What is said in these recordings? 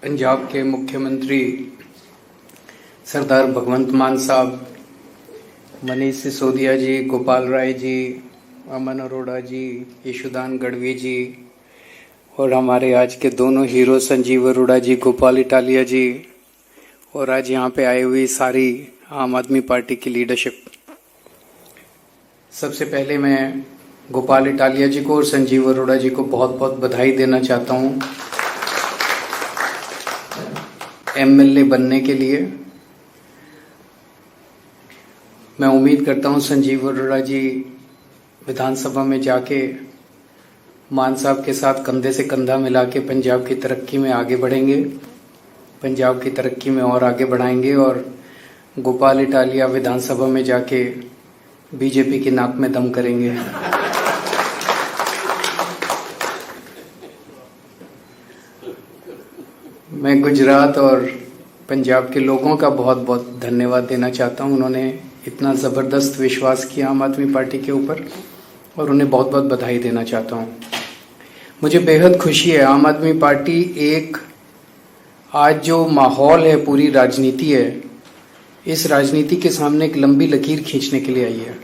पंजाब के मुख्यमंत्री सरदार भगवंत मान साहब, मनीष सिसोदिया जी, गोपाल राय जी, अमन अरोड़ा जी, यशोदान गढ़वी जी और हमारे आज के दोनों हीरो संजीव अरोड़ा जी, गोपाल इटालिया जी और आज यहाँ पे आई हुई सारी आम आदमी पार्टी की लीडरशिप। सबसे पहले मैं गोपाल इटालिया जी को और संजीव अरोड़ा जी को बहुत बहुत बधाई देना चाहता हूँ एमएलए बनने के लिए। मैं उम्मीद करता हूँ संजीव अरोड़ा जी विधानसभा में जाके मान साहब के साथ कंधे से कंधा मिला के पंजाब की तरक्की में आगे बढ़ेंगे, पंजाब की तरक्की में और आगे बढ़ाएंगे और गोपाल इटालिया विधानसभा में जाके बीजेपी की नाक में दम करेंगे। मैं गुजरात और पंजाब के लोगों का बहुत बहुत धन्यवाद देना चाहता हूं। उन्होंने इतना ज़बरदस्त विश्वास किया आम आदमी पार्टी के ऊपर और उन्हें बहुत बहुत बधाई देना चाहता हूं। मुझे बेहद खुशी है, आम आदमी पार्टी एक आज जो माहौल है, पूरी राजनीति है, इस राजनीति के सामने एक लंबी लकीर खींचने के लिए आई है,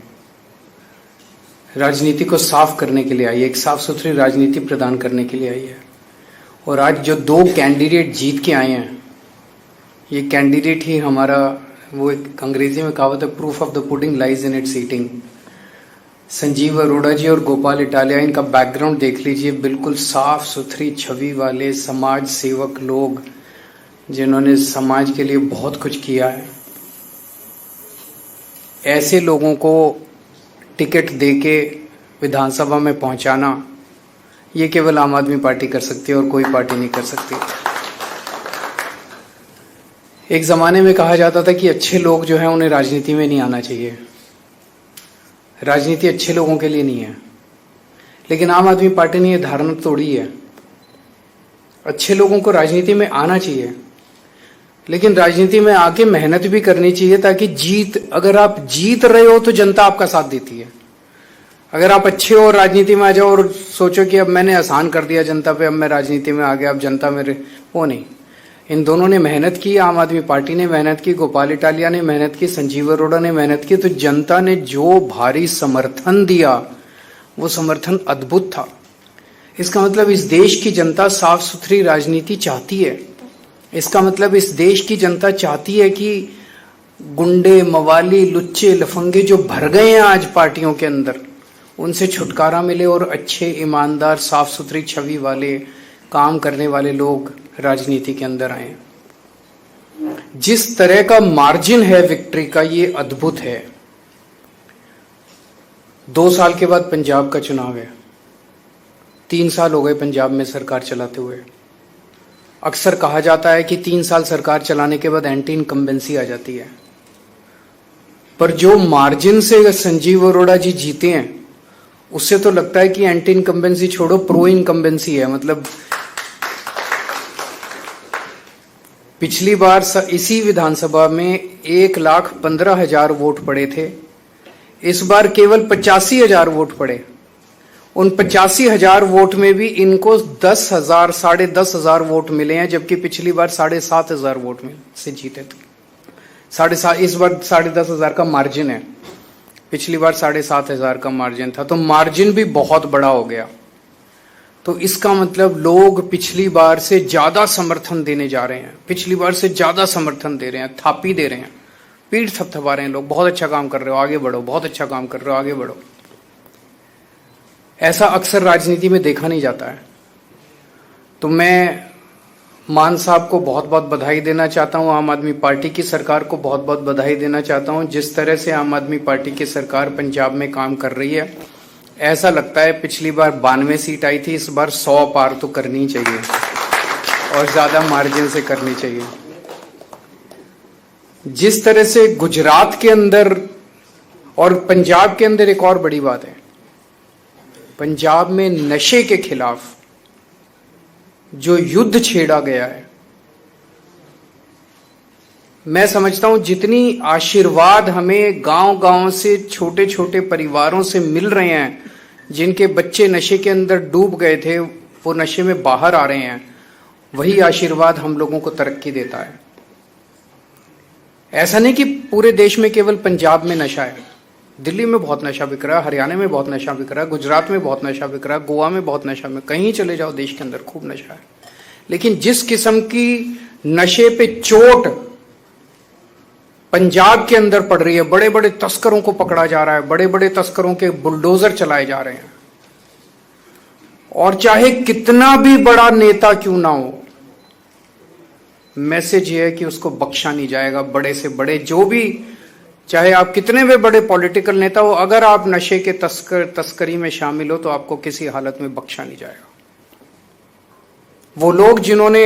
राजनीति को साफ करने के लिए आई है, एक साफ सुथरी राजनीति प्रदान करने के लिए आई है। और आज जो दो कैंडिडेट जीत के आए हैं, ये कैंडिडेट ही हमारा, वो एक अंग्रेजी में कहावत है, proof of the pudding lies in its eating. Sanjeev Arora ji और गोपाल इटालिया, इनका बैकग्राउंड देख लीजिए, बिल्कुल साफ सुथरी छवि वाले समाज सेवक लोग जिन्होंने समाज के लिए बहुत कुछ किया है। ऐसे लोगों को टिकट देके विधानसभा में पहुंचाना, ये केवल आम आदमी पार्टी कर सकती है और कोई पार्टी नहीं कर सकती। एक जमाने में कहा जाता था कि अच्छे लोग जो हैं उन्हें राजनीति में नहीं आना चाहिए, राजनीति अच्छे लोगों के लिए नहीं है। लेकिन आम आदमी पार्टी ने यह धारणा तोड़ी है, अच्छे लोगों को राजनीति में आना चाहिए, लेकिन राजनीति में आके मेहनत भी करनी चाहिए ताकि अगर आप जीत रहे हो तो जनता आपका साथ देती है। अगर आप अच्छे हो राजनीति में आ जाओ और सोचो कि अब मैंने आसान कर दिया जनता पे, अब मैं राजनीति में आ गया, अब जनता मेरे, वो नहीं। इन दोनों ने मेहनत की, आम आदमी पार्टी ने मेहनत की, गोपाल इटालिया ने मेहनत की, संजीव अरोड़ा ने मेहनत की, तो जनता ने जो भारी समर्थन दिया वो समर्थन अद्भुत था। इसका मतलब इस देश की जनता साफ सुथरी राजनीति चाहती है। इसका मतलब इस देश की जनता चाहती है कि गुंडे, मवाली, लुच्चे, लफंगे जो भर गए हैं आज पार्टियों के अंदर, उनसे छुटकारा मिले और अच्छे, ईमानदार, साफ सुथरी छवि वाले, काम करने वाले लोग राजनीति के अंदर आए। जिस तरह का मार्जिन है विक्ट्री का, ये अद्भुत है। 2 साल के बाद पंजाब का चुनाव है, 3 साल हो गए पंजाब में सरकार चलाते हुए। अक्सर कहा जाता है कि 3 साल सरकार चलाने के बाद एंटी इनकम्बेंसी आ जाती है, पर जो मार्जिन से संजीव अरोड़ा जी जीते हैं उससे तो लगता है कि एंटी इनकम्बेंसी छोड़ो, प्रो इनकम्बेंसी है। मतलब पिछली बार इसी विधानसभा में 1,15,000 वोट पड़े थे, इस बार केवल 85,000 वोट पड़े। उन 85,000 वोट में भी इनको 10,000, 10,500 वोट मिले हैं, जबकि पिछली बार 7,500 वोट में से जीते थे। इस बार 10,500 का मार्जिन है, पिछली बार 7,500 का मार्जिन था, तो मार्जिन भी बहुत बड़ा हो गया। तो इसका मतलब लोग पिछली बार से ज्यादा समर्थन देने जा रहे हैं, पिछली बार से ज्यादा समर्थन दे रहे हैं, थापी दे रहे हैं, पीठ थपथपा रहे हैं लोग, बहुत अच्छा काम कर रहे हो, आगे बढ़ो, बहुत अच्छा काम कर रहे हो, आगे बढ़ो। ऐसा अक्सर राजनीति में देखा नहीं जाता है। तो मैं मान साहब को बहुत बहुत बधाई देना चाहता हूं, आम आदमी पार्टी की सरकार को बहुत बहुत बधाई देना चाहता हूं। जिस तरह से आम आदमी पार्टी की सरकार पंजाब में काम कर रही है, ऐसा लगता है पिछली बार 92 सीट आई थी, इस बार 100 पार तो करनी चाहिए और ज्यादा मार्जिन से करनी चाहिए। जिस तरह से गुजरात के अंदर और पंजाब के अंदर, एक और बड़ी बात है, पंजाब में नशे के खिलाफ जो युद्ध छेड़ा गया है, मैं समझता हूं जितनी आशीर्वाद हमें गांव-गांव से, छोटे छोटे परिवारों से मिल रहे हैं, जिनके बच्चे नशे के अंदर डूब गए थे, वो नशे में बाहर आ रहे हैं, वही आशीर्वाद हम लोगों को तरक्की देता है। ऐसा नहीं कि पूरे देश में केवल पंजाब में नशा है, दिल्ली में बहुत नशा बिक रहा है, हरियाणा में बहुत नशा बिक रहा है, गुजरात में बहुत नशा बिक रहा है, गोवा में बहुत नशा में, कहीं चले जाओ देश के अंदर खूब नशा है। लेकिन जिस किस्म की नशे पे चोट पंजाब के अंदर पड़ रही है, बड़े बड़े तस्करों को पकड़ा जा रहा है, बड़े बड़े तस्करों के बुलडोजर चलाए जा रहे हैं, और चाहे कितना भी बड़ा नेता क्यों ना हो, मैसेज ये है कि उसको बख्शा नहीं जाएगा। बड़े से बड़े जो भी, चाहे आप कितने भी बड़े पॉलिटिकल नेता हो, अगर आप नशे के तस्करी में शामिल हो तो आपको किसी हालत में बख्शा नहीं जाएगा। वो लोग जिन्होंने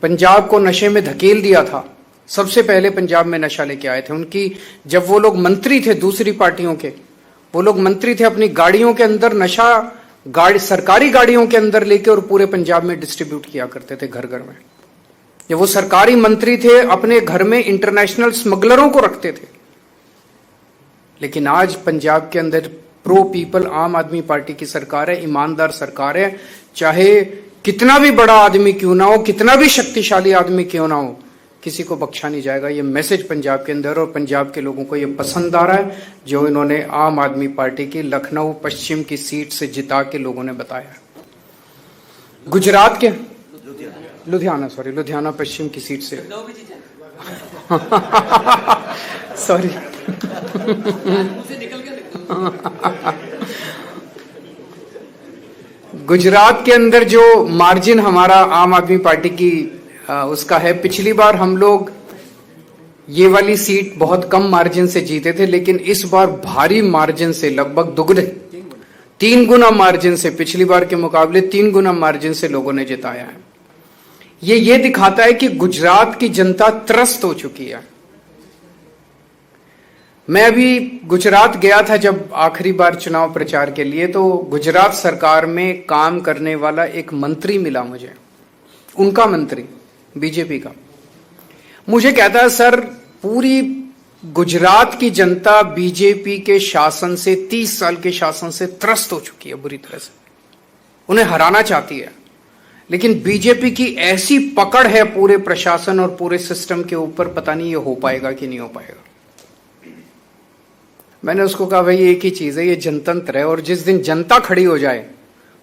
पंजाब को नशे में धकेल दिया था, सबसे पहले पंजाब में नशा लेके आए थे, उनकी जब वो लोग मंत्री थे दूसरी पार्टियों के, वो लोग मंत्री थे, अपनी गाड़ियों के अंदर नशा सरकारी गाड़ियों के अंदर लेके और पूरे पंजाब में डिस्ट्रीब्यूट किया करते थे घर घर में। जब वो सरकारी मंत्री थे, अपने घर में इंटरनेशनल स्मगलरों को रखते थे। लेकिन आज पंजाब के अंदर प्रो पीपल आम आदमी पार्टी की सरकार है, ईमानदार सरकार है। चाहे कितना भी बड़ा आदमी क्यों ना हो, कितना भी शक्तिशाली आदमी क्यों ना हो, किसी को बख्शा नहीं जाएगा। ये मैसेज पंजाब के अंदर, और पंजाब के लोगों को ये पसंद आ रहा है जो इन्होंने आम आदमी पार्टी की लखनऊ पश्चिम की सीट से जिता के लोगों ने बताया। गुजरात के लुधियाना पश्चिम की सीट से सॉरी गुजरात के अंदर जो मार्जिन हमारा आम आदमी पार्टी की उसका है, पिछली बार हम लोग ये वाली सीट बहुत कम मार्जिन से जीते थे, लेकिन इस बार भारी मार्जिन से, लगभग दुगने 3 गुना मार्जिन से, पिछली बार के मुकाबले 3 गुना मार्जिन से लोगों ने जिताया है। ये दिखाता है कि गुजरात की जनता त्रस्त हो चुकी है। मैं अभी गुजरात गया था जब आखिरी बार चुनाव प्रचार के लिए, तो गुजरात सरकार में काम करने वाला एक मंत्री मिला मुझे, उनका मंत्री बीजेपी का। मुझे कहता है, सर पूरी गुजरात की जनता बीजेपी के शासन से, 30 साल के शासन से त्रस्त हो चुकी है बुरी तरह से, उन्हें हराना चाहती है। लेकिन बीजेपी की ऐसी पकड़ है पूरे प्रशासन और पूरे सिस्टम के ऊपर, पता नहीं ये हो पाएगा कि नहीं हो पाएगा। मैंने उसको कहा, भाई एक ही चीज है, ये जनतंत्र है, और जिस दिन जनता खड़ी हो जाए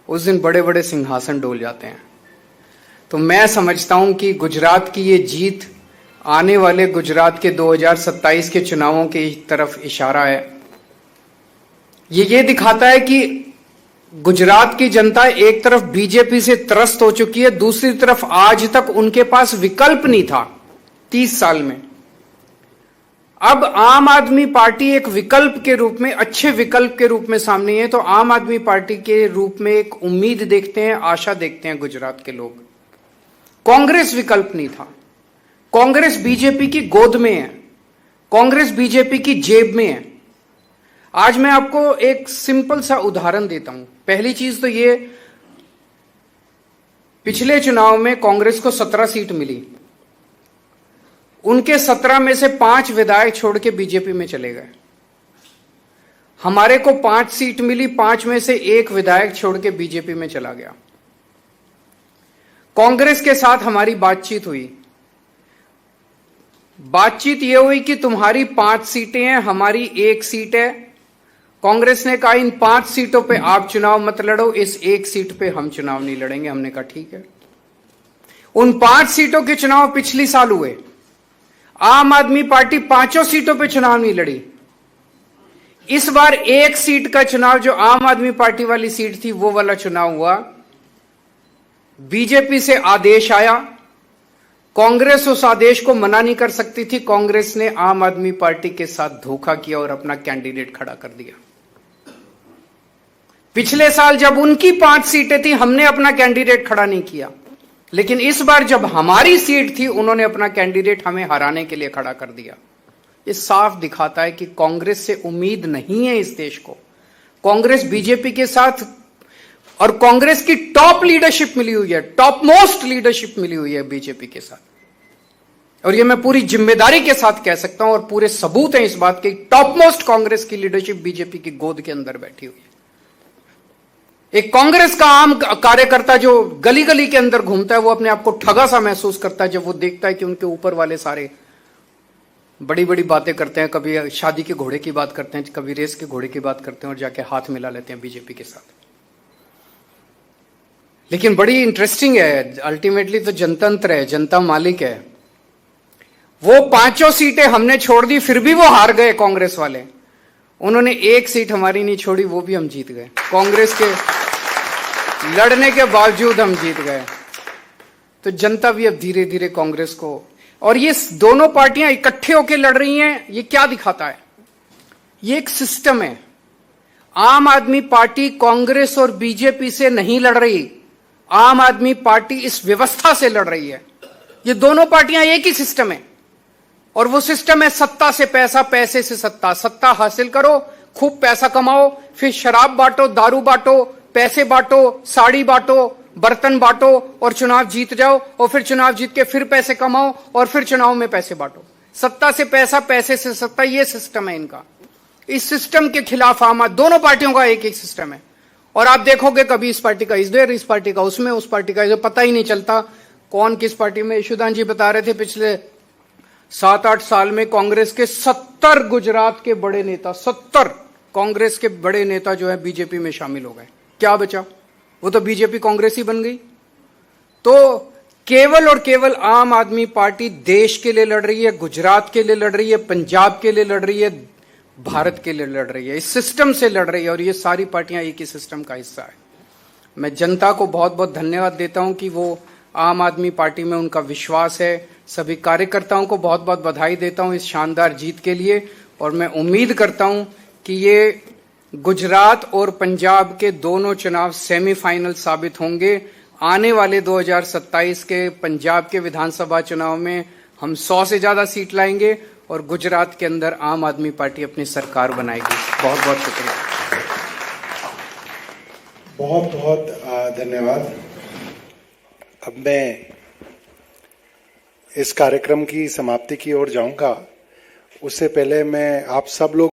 उस दिन बड़े बड़े सिंहासन डोल जाते हैं। तो मैं समझता हूं कि गुजरात की ये जीत आने वाले गुजरात के 2027 के चुनावों की तरफ इशारा है। ये दिखाता है कि गुजरात की जनता एक तरफ बीजेपी से त्रस्त हो चुकी है, दूसरी तरफ आज तक उनके पास विकल्प नहीं था 30 साल में। अब आम आदमी पार्टी एक विकल्प के रूप में, अच्छे विकल्प के रूप में सामने है। तो आम आदमी पार्टी के रूप में एक उम्मीद देखते हैं, आशा देखते हैं गुजरात के लोग। कांग्रेस विकल्प नहीं था, कांग्रेस बीजेपी की गोद में है, कांग्रेस बीजेपी की जेब में है। आज मैं आपको एक सिंपल सा उदाहरण देता हूं। पहली चीज तो ये, पिछले चुनाव में कांग्रेस को 17 सीट मिली, उनके 17 में से 5 विधायक छोड़ के बीजेपी में चले गए। हमारे को 5 सीट मिली, 5 में से 1 विधायक छोड़ के बीजेपी में चला गया। कांग्रेस के साथ हमारी बातचीत हुई, बातचीत यह हुई कि तुम्हारी 5 सीटें हैं, हमारी 1 सीट है। कांग्रेस ने कहा इन 5 सीटों पे आप चुनाव मत लड़ो, इस 1 सीट पे हम चुनाव नहीं लड़ेंगे। हमने कहा ठीक है। उन 5 सीटों के चुनाव पिछली साल हुए, आम आदमी पार्टी 5 सीटों पे चुनाव नहीं लड़ी। इस बार 1 सीट का चुनाव, जो आम आदमी पार्टी वाली सीट थी, वो वाला चुनाव हुआ। बीजेपी से आदेश आया, कांग्रेस उस आदेश को मना नहीं कर सकती थी। कांग्रेस ने आम आदमी पार्टी के साथ धोखा किया और अपना कैंडिडेट खड़ा कर दिया। पिछले साल जब उनकी 5 सीटें थी, हमने अपना कैंडिडेट खड़ा नहीं किया, लेकिन इस बार जब हमारी सीट थी, उन्होंने अपना कैंडिडेट हमें हराने के लिए खड़ा कर दिया। ये साफ दिखाता है कि कांग्रेस से उम्मीद नहीं है इस देश को। कांग्रेस बीजेपी के साथ, और कांग्रेस की टॉप लीडरशिप मिली हुई है, टॉप मोस्ट लीडरशिप मिली हुई है बीजेपी के साथ। और ये मैं पूरी जिम्मेदारी के साथ कह सकता हूं, और पूरे सबूत हैं इस बात के, टॉप मोस्ट कांग्रेस की लीडरशिप बीजेपी की गोद के अंदर बैठी हुई है। एक कांग्रेस का आम कार्यकर्ता जो गली गली के अंदर घूमता है वो अपने आप को ठगा सा महसूस करता है जब वो देखता है कि उनके ऊपर वाले सारे बड़ी बड़ी बातें करते हैं, कभी शादी के घोड़े की बात करते हैं, कभी रेस के घोड़े की बात करते हैं और जाके हाथ मिला लेते हैं बीजेपी के साथ। लेकिन बड़ी इंटरेस्टिंग है, अल्टीमेटली तो जनतंत्र है, जनता मालिक है। वो 5 सीटें हमने छोड़ दी फिर भी वो हार गए कांग्रेस वाले। उन्होंने 1 सीट हमारी नहीं छोड़ी, वो भी हम जीत गए। कांग्रेस के लड़ने के बावजूद हम जीत गए। तो जनता भी अब धीरे धीरे कांग्रेस को, और ये दोनों पार्टियां इकट्ठे होकर लड़ रही हैं, ये क्या दिखाता है? ये एक सिस्टम है। आम आदमी पार्टी कांग्रेस और बीजेपी से नहीं लड़ रही, आम आदमी पार्टी इस व्यवस्था से लड़ रही है। ये दोनों पार्टियां एक ही सिस्टम है, और वो सिस्टम है सत्ता से पैसा, पैसे से सत्ता। सत्ता हासिल करो, खूब पैसा कमाओ, फिर शराब बांटो, दारू बांटो, पैसे बांटो, साड़ी बांटो, बर्तन बांटो और चुनाव जीत जाओ, और फिर चुनाव जीत के फिर पैसे कमाओ और फिर चुनाव में पैसे बांटो। सत्ता से पैसा, पैसे से सत्ता, ये सिस्टम है इनका। इस सिस्टम के खिलाफ आम दोनों पार्टियों का एक एक सिस्टम है। और आप देखोगे कभी इस पार्टी का इधर, इस पार्टी का उसमें, उस पार्टी का इधर, पता ही नहीं चलता कौन किस पार्टी में। यशुदान जी बता रहे थे पिछले 7-8 साल में कांग्रेस के 70 गुजरात के बड़े नेता, 70 कांग्रेस के बड़े नेता जो है बीजेपी में शामिल हो गए। क्या बचा? वो तो बीजेपी कांग्रेस ही बन गई। तो केवल और केवल आम आदमी पार्टी देश के लिए लड़ रही है, गुजरात के लिए लड़ रही है, पंजाब के लिए लड़ रही है, भारत के लिए लड़ रही है, इस सिस्टम से लड़ रही है। और ये सारी पार्टियां एक ही सिस्टम का हिस्सा है। मैं जनता को बहुत बहुत धन्यवाद देता हूं कि वो आम आदमी पार्टी में उनका विश्वास है। सभी कार्यकर्ताओं को बहुत बहुत बधाई देता हूं इस शानदार जीत के लिए, और मैं उम्मीद करता हूं कि ये गुजरात और पंजाब के दोनों चुनाव सेमीफाइनल साबित होंगे। आने वाले 2027 के पंजाब के विधानसभा चुनाव में हम 100 से ज्यादा सीट लाएंगे और गुजरात के अंदर आम आदमी पार्टी अपनी सरकार बनाएगी। बहुत बहुत शुक्रिया। बहुत बहुत धन्यवाद। अब मैं इस कार्यक्रम की समाप्ति की ओर जाऊंगा। उससे पहले मैं आप सब लोग